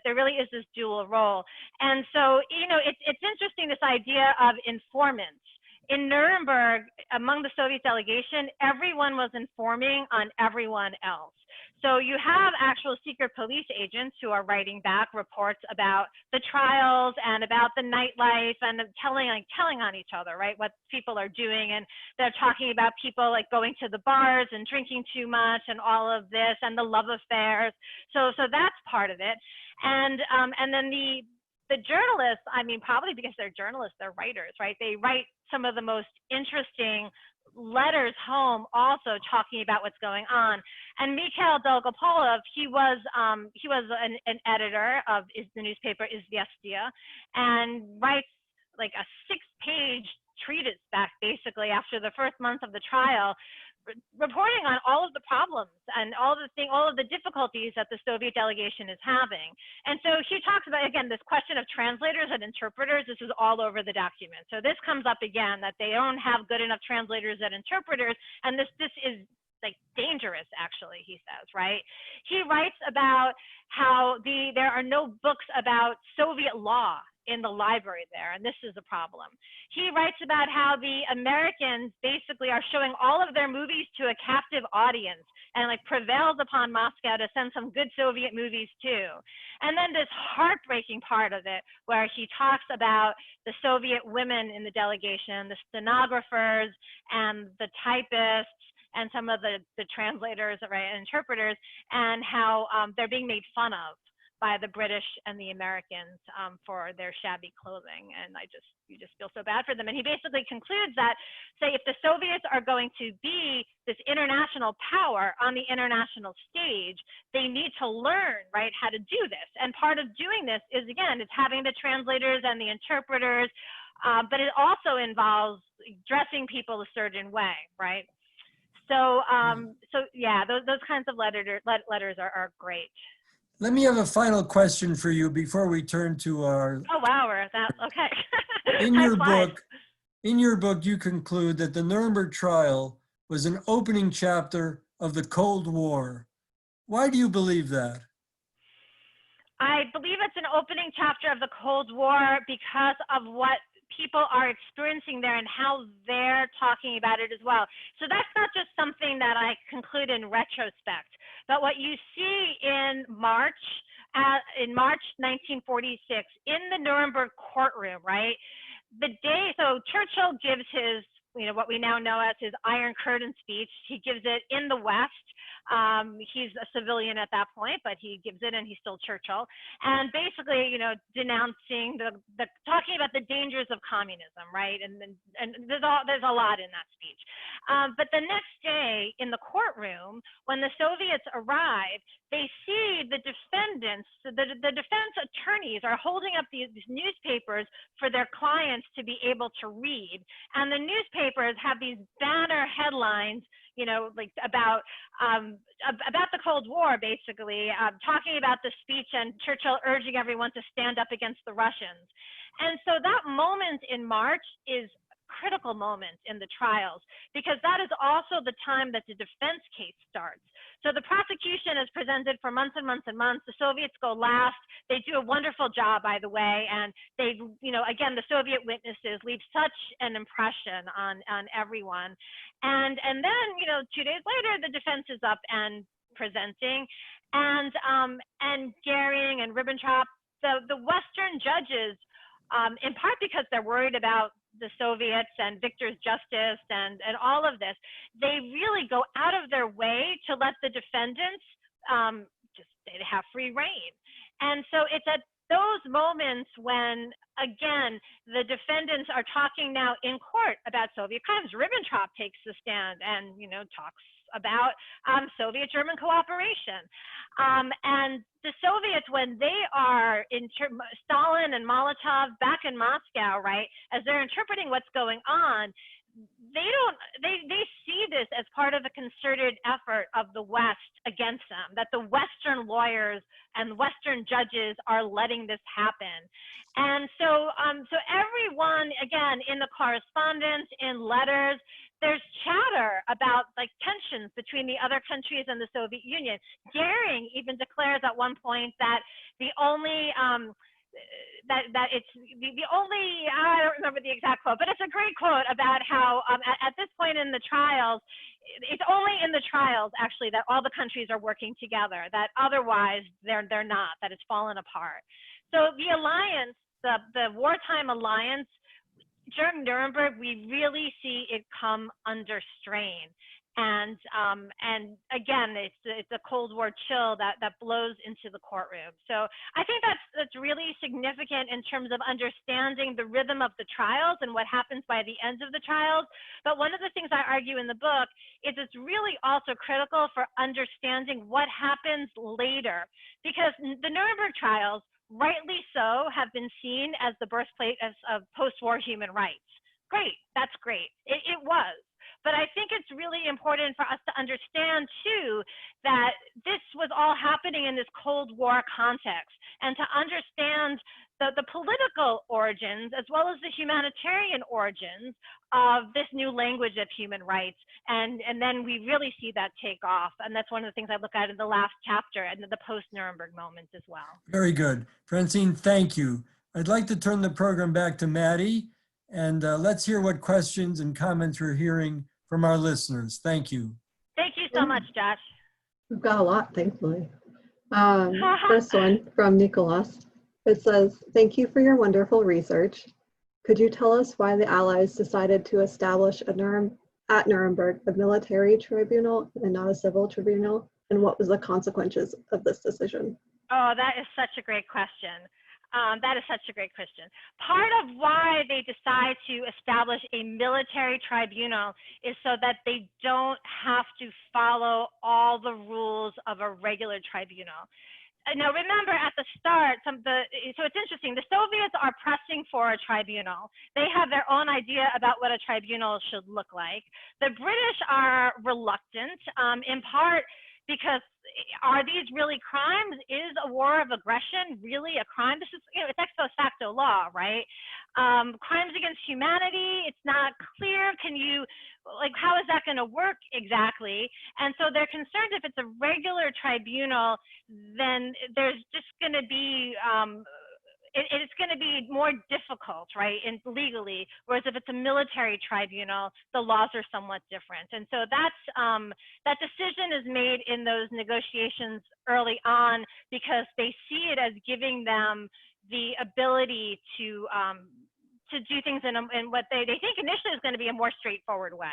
there really is this dual role. And so, it's interesting, this idea of informants. In Nuremberg, among the Soviet delegation, everyone was informing on everyone else. So you have actual secret police agents who are writing back reports about the trials and about the nightlife and telling on each other, right? What people are doing, and they're talking about people like going to the bars and drinking too much and all of this and the love affairs. So that's part of it, and then the journalists, I mean, probably because they're journalists, they're writers, right? They write some of the most interesting letters home, also talking about what's going on. And Mikhail Dolgopolov, he was an editor of the newspaper Izvestia, and writes like a 6-page treatise back basically after the first month of the trial, reporting on all of the problems and all of the difficulties that the Soviet delegation is having. And so he talks about, again, this question of translators and interpreters. This is all over the document. So this comes up again, that they don't have good enough translators and interpreters, and this is like dangerous, actually, he says, right? He writes about how there are no books about Soviet law in the library there, and this is a problem. He writes about how the Americans basically are showing all of their movies to a captive audience, and like prevails upon Moscow to send some good Soviet movies too. And then this heartbreaking part of it, where he talks about the Soviet women in the delegation, the stenographers and the typists, and some of the translators, right, and interpreters, and how they're being made fun of by the British and the Americans for their shabby clothing. And you just feel so bad for them. And he basically concludes that, say, if the Soviets are going to be this international power on the international stage, they need to learn, right, how to do this. And part of doing this is, again, it's having the translators and the interpreters, but it also involves dressing people a certain way, right? So, yeah, those kinds of letters are great. Let me have a final question for you before we turn to our. Oh wow, we're at that. Okay. In your book, you conclude that the Nuremberg trial was an opening chapter of the Cold War. Why do you believe that? I believe it's an opening chapter of the Cold War because of what people are experiencing there and how they're talking about it as well. So that's not just something that I conclude in retrospect, but what you see in March 1946 in the Nuremberg courtroom, right? So Churchill gives his, what we now know as his Iron Curtain speech. He gives it in the West. He's a civilian at that point, but he gives it, and he's still Churchill. And basically, denouncing talking about the dangers of communism, right? And there's a lot in that speech. But the next day in the courtroom, when the Soviets arrive, they see the defendants, the defense attorneys are holding up these newspapers for their clients to be able to read. And the newspapers have these banner headlines, like about the Cold War, basically, talking about the speech and Churchill urging everyone to stand up against the Russians. And so that moment in March is critical moment in the trials, because that is also the time that the defense case starts. So the prosecution is presented for months and months and months. The Soviets go last. They do a wonderful job, by the way, and they, again, the Soviet witnesses leave such an impression on everyone. And then, 2 days later, the defense is up and presenting. and Goering and Ribbentrop, the Western judges, in part because they're worried about the Soviets and victor's justice and all of this, they really go out of their way to let the defendants they have free reign. And so it's at those moments when, again, the defendants are talking now in court about Soviet crimes. Ribbentrop takes the stand and, talks about Soviet-German cooperation. And the Soviets, when they are Stalin and Molotov back in Moscow, right, as they're interpreting what's going on, they see this as part of a concerted effort of the West against them, that the Western lawyers and Western judges are letting this happen. And so everyone, again, in the correspondence, in letters, there's chatter about tensions between the other countries and the Soviet Union. Goering even declares at one point that the only I don't remember the exact quote, but it's a great quote about how at this point in the trials, it's only in the trials actually that all the countries are working together, that otherwise they're not, that it's fallen apart. So the alliance, the wartime alliance, during Nuremberg, we really see it come under strain. And again, it's a Cold War chill that blows into the courtroom. So I think that's really significant in terms of understanding the rhythm of the trials and what happens by the end of the trials. But one of the things I argue in the book is it's really also critical for understanding what happens later, because the Nuremberg trials, rightly so, have been seen as the birthplace of post-war human rights. Great, that's great. It was. But I think it's really important for us to understand, too, that this was all happening in this Cold War context, and to understand the political origins as well as the humanitarian origins of this new language of human rights. And then we really see that take off. And that's one of the things I look at in the last chapter and the post-Nuremberg moments as well. Very good. Francine, thank you. I'd like to turn the program back to Maddie, and let's hear what questions and comments we're hearing from our listeners. Thank you. Thank you so much, Josh. We've got a lot, thankfully. First one from Nicholas. It says, "Thank you for your wonderful research. Could you tell us why the Allies decided to establish at Nuremberg a military tribunal and not a civil tribunal, and what was the consequences of this decision?" Oh, that is such a great question. That is such a great question. Part of why they decide to establish a military tribunal is so that they don't have to follow all the rules of a regular tribunal. Now, remember at the start, so it's interesting, the Soviets are pressing for a tribunal. They have their own idea about what a tribunal should look like. The British are reluctant, in part because are these really crimes? Is a war of aggression really a crime? This is, it's ex post facto law, right? Crimes against humanity, it's not clear. Can you, how is that going to work exactly? And so they're concerned if it's a regular tribunal, then there's just going to be, it's going to be more difficult, right, legally, whereas if it's a military tribunal, the laws are somewhat different. And so that decision is made in those negotiations early on because they see it as giving them the ability to do things in what they think initially is going to be a more straightforward way.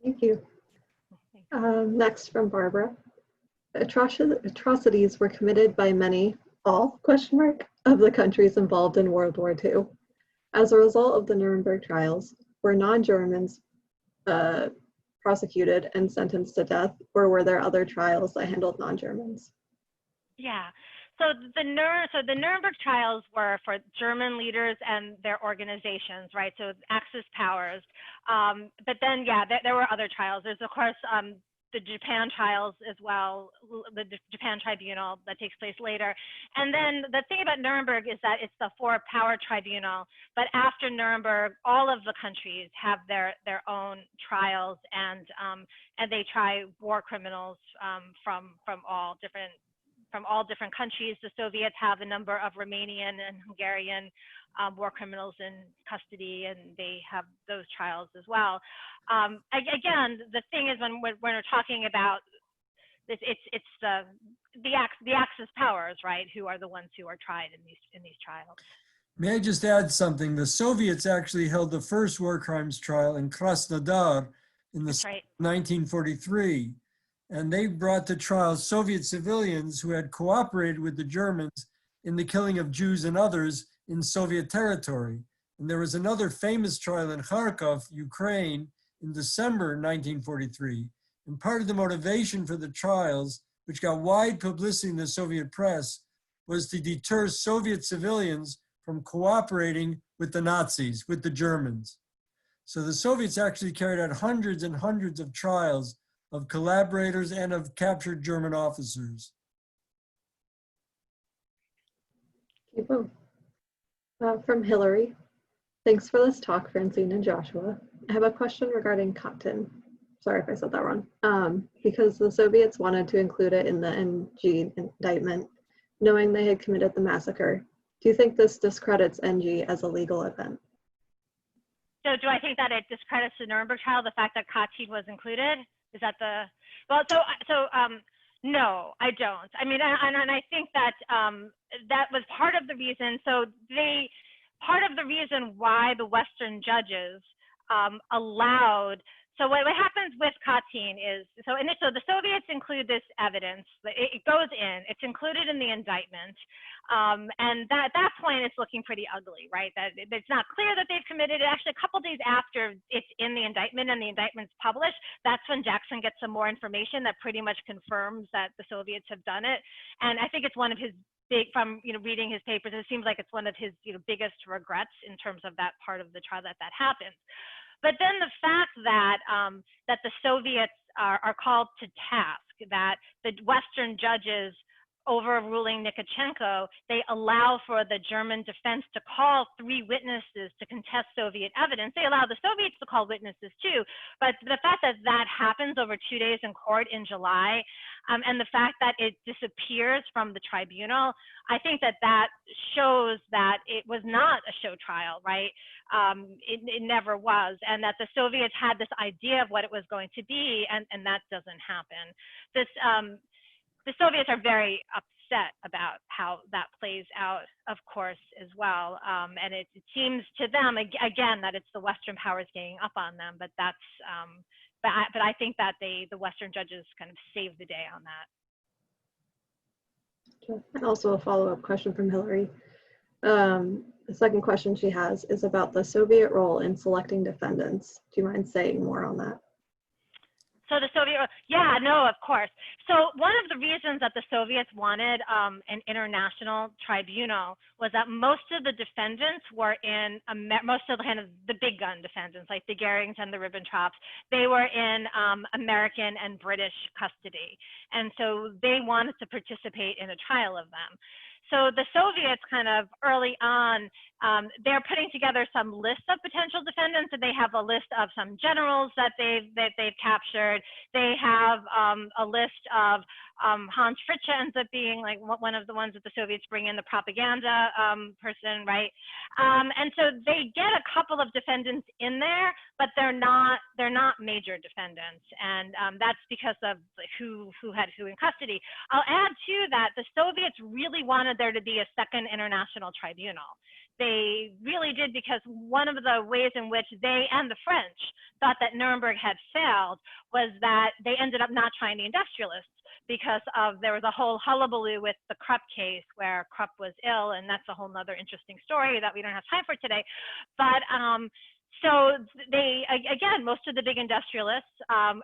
Thank you. Next from Barbara. Atrocities were committed by many, all, of the countries involved in World War II. As a result of the Nuremberg trials, were non-Germans prosecuted and sentenced to death, or were there other trials that handled non-Germans? Yeah, so the Nuremberg trials were for German leaders and their organizations, right? So Axis powers. But then, yeah, there were other trials. There's, of course, the Japan trials as well, the Japan tribunal that takes place later. And then the thing about Nuremberg is that it's the four-power tribunal, but after Nuremberg, all of the countries have their own trials, and they try war criminals from all different from all different countries. The Soviets have a number of Romanian and Hungarian war criminals in custody, and they have those trials as well. Again, the thing is when we're talking about this, it's the Axis powers, right, who are the ones who are tried in these trials. May I just add something? The Soviets actually held the first war crimes trial in Krasnodar in the 1943. And they brought to trial Soviet civilians who had cooperated with the Germans in the killing of Jews and others in Soviet territory. And there was another famous trial in Kharkov, Ukraine, in December 1943. And part of the motivation for the trials, which got wide publicity in the Soviet press, was to deter Soviet civilians from cooperating with the Nazis, with the Germans. So the Soviets actually carried out hundreds and hundreds of trials of collaborators and of captured German officers. Okay, boom. From Hillary, thanks for this talk, Francine and Joshua. I have a question regarding Katyn. Sorry if I said that wrong. Because the Soviets wanted to include it in the NG indictment, knowing they had committed the massacre. Do you think this discredits NG as a legal event? So do I think that it discredits the Nuremberg trial, the fact that Katyn was included? Is that the, well, no, I don't. I mean, and I think that that was part of the reason. So part of the reason why the Western judges allowed, so what happens with Katyn is, so the Soviets include this evidence, it goes in, it's included in the indictment. And at that point, it's looking pretty ugly, right? That it's not clear that they've committed it. Actually, a couple days after it's in the indictment and the indictment's published, that's when Jackson gets some more information that pretty much confirms that the Soviets have done it. And I think it's one of his from reading his papers, it seems like it's one of his biggest regrets in terms of that part of the trial that happened. But then the fact that that the Soviets are called to task, that the Western judges overruling Nikitchenko, they allow for the German defense to call 3 witnesses to contest Soviet evidence. They allow the Soviets to call witnesses too, but the fact that that happens over 2 days in court in July, and the fact that it disappears from the tribunal, I think that shows that it was not a show trial, right? It never was, and that the Soviets had this idea of what it was going to be, and that doesn't happen. The Soviets are very upset about how that plays out, of course, as well. And it seems to them, again, that it's the Western powers ganging up on them. But that's, but I think that the Western judges kind of saved the day on that. And also a follow-up question from Hillary. The second question she has is about the Soviet role in selecting defendants. Do you mind saying more on that? So the Soviet, yeah, no, of course. So one of the reasons that the Soviets wanted an international tribunal was that most of the defendants were in, most of the kind of the big gun defendants, like the Goerings and the Ribbentrops, they were in American and British custody. And so they wanted to participate in a trial of them. So the Soviets kind of early on, they're putting together some lists of potential defendants, and they have a list of some generals that they've captured. They have a list of Hans Fritzsche ends up being like one of the ones that the Soviets bring in, the propaganda person, right? And so they get a couple of defendants in there, but they're not major defendants, and that's because of who had who in custody. I'll add too that the Soviets really wanted there to be a second international tribunal. They really did, because one of the ways in which they and the French thought that Nuremberg had failed was that they ended up not trying the industrialists, because there was a whole hullabaloo with the Krupp case where Krupp was ill, and that's a whole nother interesting story that we don't have time for today. But so they, again, most of the big industrialists,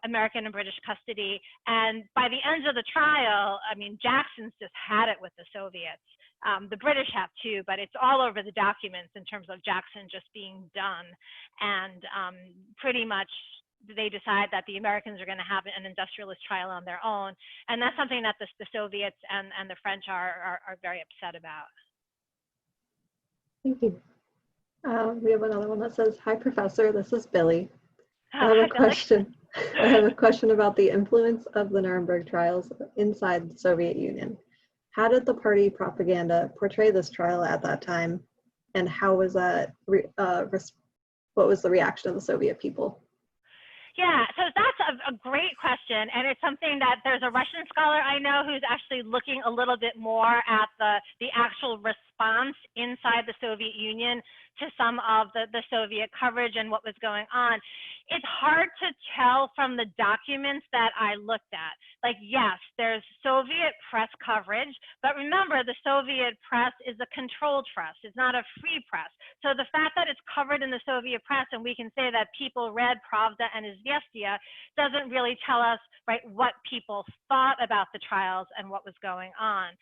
American and British custody, and by the end of the trial, I mean, Jackson's just had it with the Soviets. The British have too, but it's all over the documents in terms of Jackson just being done. And pretty much they decide that the Americans are going to have an industrialist trial on their own. And that's something that the Soviets and the French are very upset about. Thank you. We have another one that says, "Hi, Professor, this is Billy. I have a question about the influence of the Nuremberg trials inside the Soviet Union. How did the party propaganda portray this trial at that time? And how was that, what was the reaction of the Soviet people? Yeah, so that's a great question, and it's something that there's a Russian scholar I know who's actually looking a little bit more at the actual response inside the Soviet Union to some of the Soviet coverage and what was going on. It's hard to tell from the documents that I looked at. Like, yes, there's Soviet press coverage, but remember, the Soviet press is a controlled press. It's not a free press. So the fact that it's covered in the Soviet press and we can say that people read Pravda and Izvestia doesn't really tell us, right, what people thought about the trials and what was going on.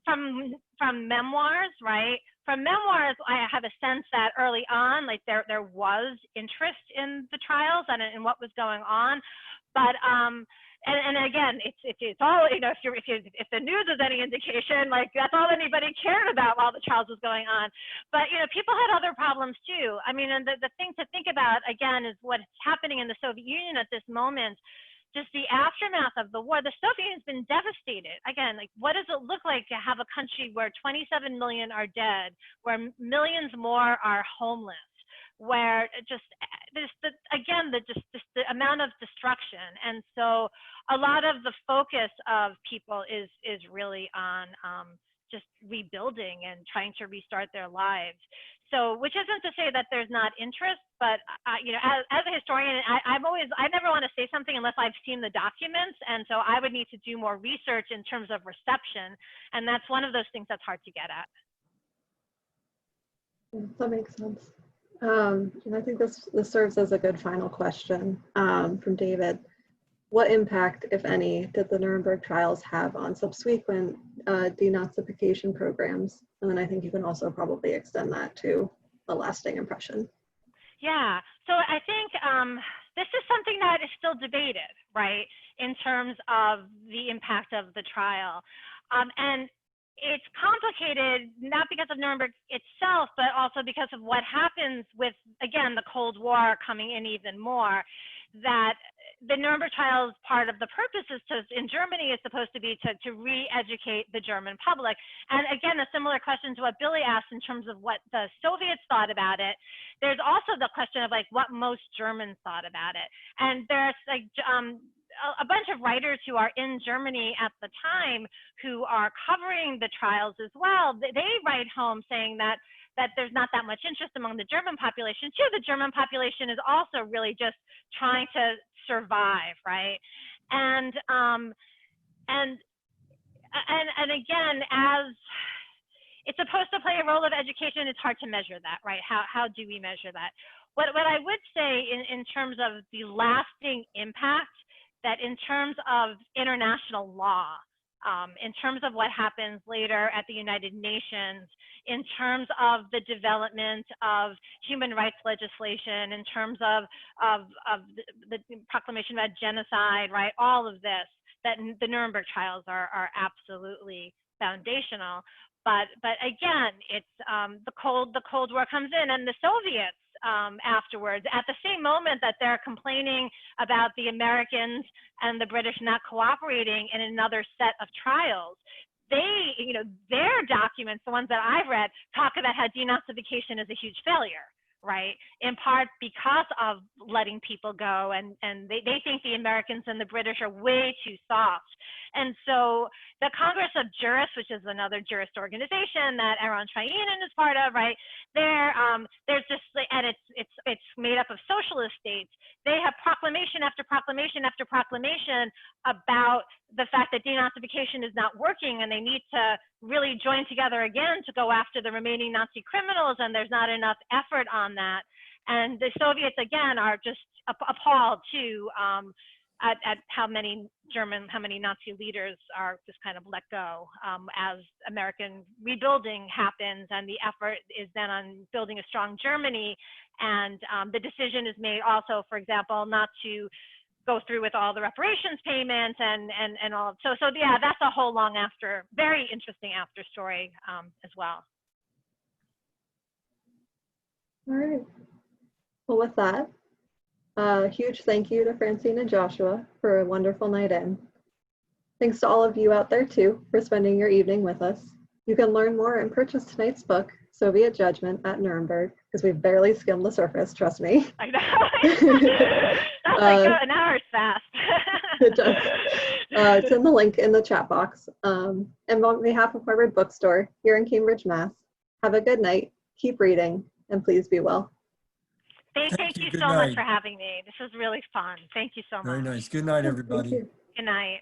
From memoirs, right? From memoirs, I have a sense that early on, like there was interest in the trials and in what was going on, but and again, it's all, you know, if the news is any indication, like that's all anybody cared about while the trials was going on. But you know, people had other problems too. I mean, and the thing to think about again is what's happening in the Soviet Union at this moment. Just the aftermath of the war, the Soviet Union's been devastated. Again, like what does it look like to have a country where 27 million are dead, where millions more are homeless, where just there's the amount of destruction. And so a lot of the focus of people is really on just rebuilding and trying to restart their lives. So, which isn't to say that there's not interest, but you know, as a historian, I never want to say something unless I've seen the documents, and so I would need to do more research in terms of reception, and that's one of those things that's hard to get at. That makes sense. And I think this serves as a good final question from David. What impact, if any, did the Nuremberg trials have on subsequent denazification programs? And then I think you can also probably extend that to a lasting impression. Yeah, so I think this is something that is still debated, right, in terms of the impact of the trial. And it's complicated, not because of Nuremberg itself, but also because of what happens with, again, the Cold War coming in even more, that the Nuremberg trials, part of the purpose is in Germany is supposed to be to re-educate the German public. And again, a similar question to what Billy asked in terms of what the Soviets thought about it. There's also the question of like what most Germans thought about it. And there's like a bunch of writers who are in Germany at the time who are covering the trials as well. They write home saying that there's not that much interest among the German population too. The German population is also really just trying to survive, right? And again, as it's supposed to play a role of education, it's hard to measure that, right? How do we measure that? What I would say in terms of the lasting impact, that in terms of international law, in terms of what happens later at the United Nations, in terms of the development of human rights legislation, in terms of the proclamation about genocide, right? All of this, that the Nuremberg trials are absolutely foundational. But again, it's the Cold War comes in, and the Soviets afterwards, at the same moment that they're complaining about the Americans and the British not cooperating in another set of trials, they, you know, their documents, the ones that I've read, talk about how denazification is a huge failure, right? In part because of letting people go, and they think the Americans and the British are way too soft. And so the Congress of Jurists, which is another jurist organization that Aaron Trainin is part of, right? There's just, and it's made up of socialist states. They have proclamation after proclamation after proclamation about the fact that denazification is not working, and they need to really join together again to go after the remaining Nazi criminals, and there's not enough effort on that. And the Soviets, again, are just appalled too at how many Nazi leaders are just kind of let go as American rebuilding happens, and the effort is then on building a strong Germany. And the decision is made also, for example, not to go through with all the reparations payments and all. So yeah, that's a whole long very interesting after story as well. All right. Well, with that, a huge thank you to Francine and Joshua for a wonderful night in. Thanks to all of you out there too for spending your evening with us. You can learn more and purchase tonight's book, Soviet Judgment at Nuremberg, because we've barely skimmed the surface, trust me. I know. That's like an hour is fast. It does. It's in the link in the chat box. And on behalf of Harvard Bookstore here in Cambridge, Mass, have a good night, keep reading, and please be well. Thank you so much for having me. This was really fun. Thank you so much. Very nice. Good night, everybody. Thank you. Good night.